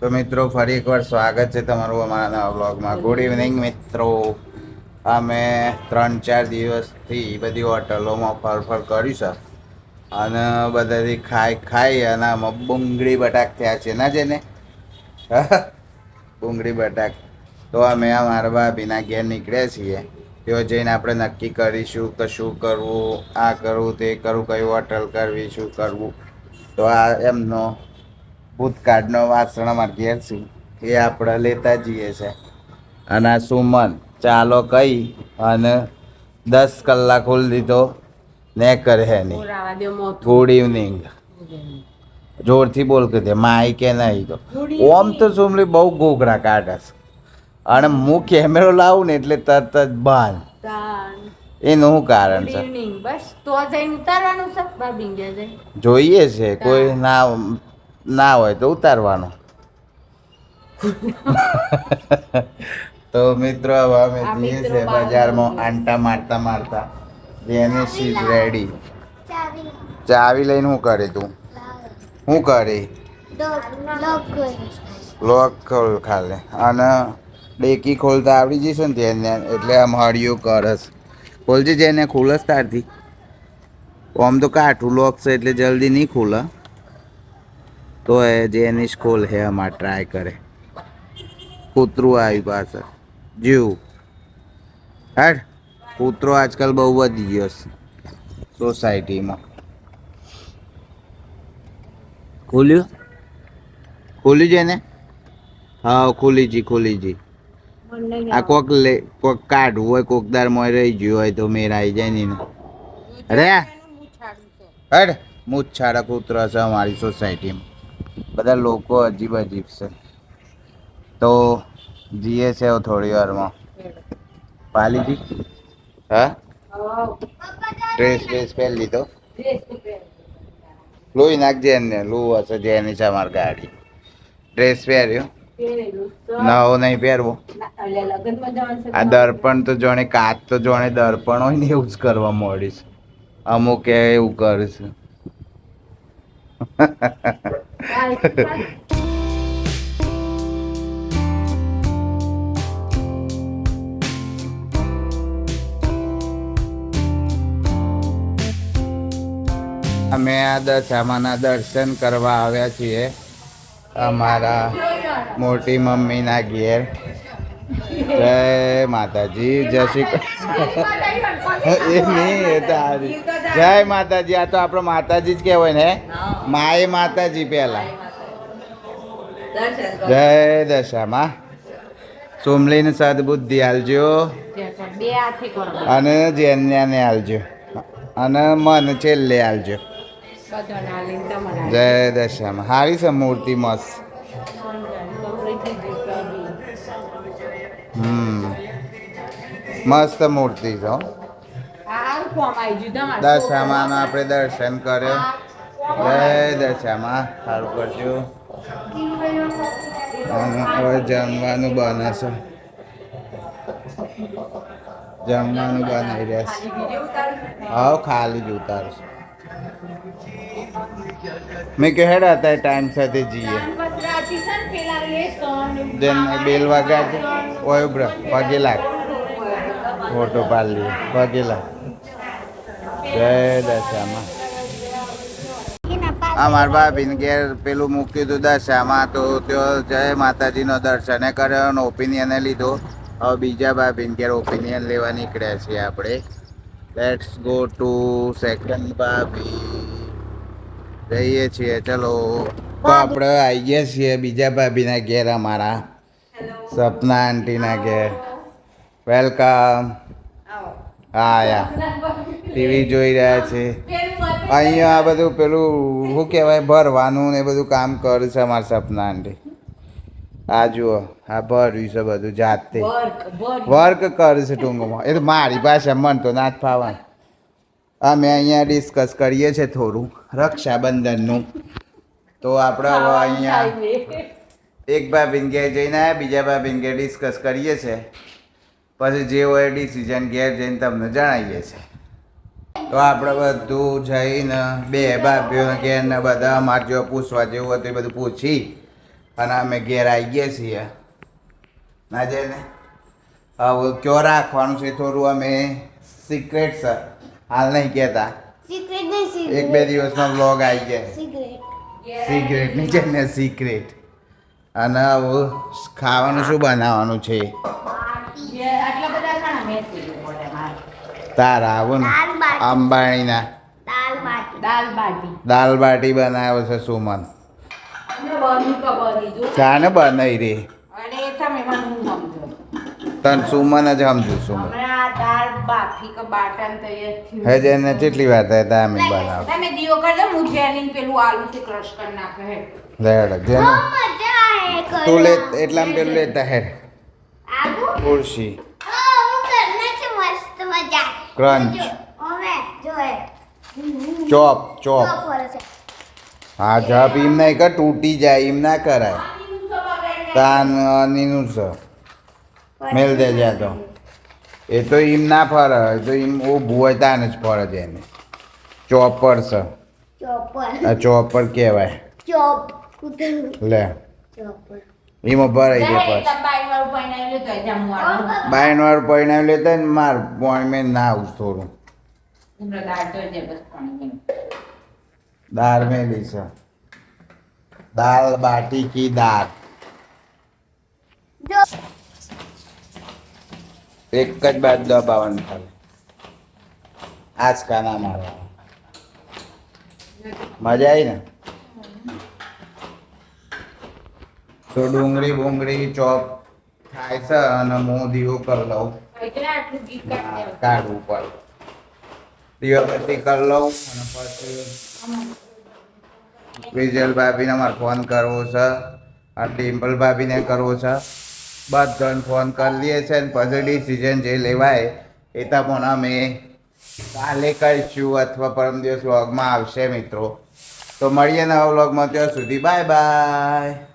તો મિત્રો ફરી એકવાર સ્વાગત છે તમારું અમારા નવા બ્લોગમાં. ગુડ ઇવનિંગ મિત્રો. અમે 3-4 દિવસથી બધી હોટલોમાં ફર કર્યું છે અને બધાથી ખાઈ અને આમાં બુંગળી બટાક થયા છે ના જેને બુંગળી બટાક. તો અમે અમારા ભાભીના ઘેર નીકળ્યા છીએ. તેઓ જઈને આપણે નક્કી કરીશું કે શું કરવું, આ કરવું તે કરવું, કઈ હોટલ કરવી, શું કરવું. તો આ એમનો ભૂતકાળનો વાસણ અમારા ઘેર છે એ આપણે લેતા જઈએ છે. અને આ સુમન ચાલો કઈ અને 10 કલાક ખોલી દીધો ને કરે હે નહીં. ગુડ ઇવનિંગ જોરથી બોલ કે દે માઈ કે નહીં તો ઓમ તો સુમલી બહુ ઘોઘરા કાઢે છે અને હું કેમેરો લાવું ને એટલે તરત જ બાન એનું શું કારણ છે જોઈએ છે કોઈ ના હોય તો ઉતારવાનો. તો મિત્રો હવે અમે જઈએ છીએ બજારમાં આંટા મારતા મારતા. Jenis is ready. ચાવી લઈને શું કરે તું? શું કરે? લોક ખોલ ખાલે અને ડેકી ખોલતા આવડી જશે ને તેને એટલે આમ હળિયું કરસ. ખોલજે જેને ખુલસ તારથી. આમ તો કાઠું લોક છે એટલે જલ્દી નહીં ખુલે. તો એ જેનિસ ખોલ હે અમાર ટ્રાય કરે. કૂતરું આવ્યું પાછળ જીવ હેડ. કૂતરો આજકાલ બહુ વધી ગયો છે સોસાયટીમાં. ખોલ્યું છે ને? હા ખુલી જી. આ કોક કાઢવું હોય કોકદારમાં રહી ગયું હોય તો મેર આવી જાય ને. અરે હેડ મૂછાડા કૂતરા છે અમારી સોસાયટીમાં. બધા લોકો અજીબ છે. તો જીએ છે થોડી વારમાં. પાલીજી હા ડ્રેસ પહેરી લીધો. લોહી નાખજે એને લૂ હશે જેની છે અમારી ગાડી. ડ્રેસ પહેર્યો નવો નહીં પહેરવો. આ દર્પણ તો જોણે કાચ તો જોણે દર્પણ હોય ને એવું જ કરવા માંડીશ. અમુક એવું કરશે. અમે આ દશામાના દર્શન કરવા આવ્યા છીએ અમારા મોટી મમ્મીના ઘેર. જય માતાજી. જય શ્રી એ નહીં એ તારી જય માતાજી. આ તો આપણો માતાજી જ કહેવાય ને. માએ માતાજી પહેલા. જય દશામાં. સોમલીને સદબુદ્ધિ હાલજો અને જેન્યાને હાલજો અને મન છેલ્લે હાલજો. જય દશામાં. હારી છે મૂર્તિ મસ્ત. મસ્ત મૂર્તિ છે. દશામાં આપણે દર્શન કર્યો. જય દશામાં. સારું કરજો. હવે જમવાનું બને છે. જમવાનું બનાવી રહ્યા છે. હા ખાલી જ ઉતારશું. મેં કહેડા હતા ટાઈમ સાથે જઈએ. બેલ વાગ્યા છે ઓય બ્ર પગે લાગ. ફોટો પાડી લઈએ. પગે લાગ. જય દશામાં. અમારા ભાભીને ઘેર પેલું મૂક્યું હતું દશામાં તો તેઓ જય માતાજીનો દર્શન કર્યો અને ઓપિનિયને લીધો. હવે બીજા ભાભીને ઘેર ઓપિનિયન લેવા નીકળ્યા છીએ આપણે. લેટ્સ ગો ટુ સેકન્ડ ભાભી. જઈએ છીએ ચલો. તો આપણે આવી ગયા છીએ બીજા ભાભીના ઘેર અમારા સપના આંટીના ઘેર. વેલકમ. હા યા ટીવી જોઈ રહ્યા છે. અહીંયા આ બધું પેલું શું કહેવાય ભરવાનું ને બધું કામ કરે છે અમારા સપના આંટી. આ જુઓ આ ભર્યું છે બધું જાતે વર્ક કરે છે ટૂંકમાં. એ તો મારી પાસે મન તો ના જ ફાવે. અમે અહીંયા ડિસ્કસ કરીએ છીએ થોડું રક્ષાબંધનનું. તો આપણે હવે અહીંયા એક ભાભીને ઘેર જઈને આવ્યા. બીજા ભાભીને ઘેર ડિસ્કસ કરીએ છીએ. પછી જે હોય ડિસિઝન ઘેર જઈને તમને જણાવીએ છીએ. તો આપણે બધું જઈને બે ભાભીઓ ઘેર ને બધા અમારે જો પૂછવા જેવું હતું એ બધું પૂછી અને અમે ઘેર આવી ગયા છીએ ના જઈને હવે કયો રાખવાનું છે થોડું અમે સિક્રેટ છે હાલ નહીં કહેતા એક બે દિવસમાં વ્લોગ આવી જાય સિક્રેટ નહીં છે ને સિક્રેટ અને હવે ખાવાનું શું બનાવવાનું છે તારા આવું ને અંબાણીના દાલ બાટી બનાવ્યો છે સુમન ચાને બનાવી રે તન સુમન જ સમજુ સુમન હે જેને કેટલી વાત હતા અમે બનાવ લેડ જેને તું લે એટલામાં પેલું લેતા હેડ ખુરશી ક્રંચ ચોપ ચોપ હા જપ એમ નહીં કર તૂટી જાય એમ ના કરાય તાન અનીનું છે મેલ દે જા તો એ તો એમ ના ફરે એ તો એમ ઊભું હોય તાને જ ફરે છે એને ચોપર છે આ ચોપર કહેવાય લે એમાં ભરાઈ દે પછી બાયન વાળું પરિણામ લેતા ને માર પોણી મેં ના આવું થોડું દાળ મેલી છે દાલ બાટી કી દાળ એક જ બાદ દબાવવાનું ખાલી આજ કાના મારવા મજા આવી ને તો ડુંગળી બુંગળી ચોપ થાય છે અને હું દીવો કરી લઉં કાઢવું પડે દીવાબત્તી કરી લઉં અને પછી વિજલ ભાભીને મારે ફોન કરવો છે અને ડિમ્પલ ભાભીને કરવો છે બધાને ફોન કરી લઈએ છે ને પછી ડિસિઝન જે લેવાય એ તમને અમે કાલે કરીશું અથવા પરમ દિવસ વ્લોગમાં આવશે મિત્રો તો મળીએ નવા વ્લોગમાં ત્યાં સુધી બાય બાય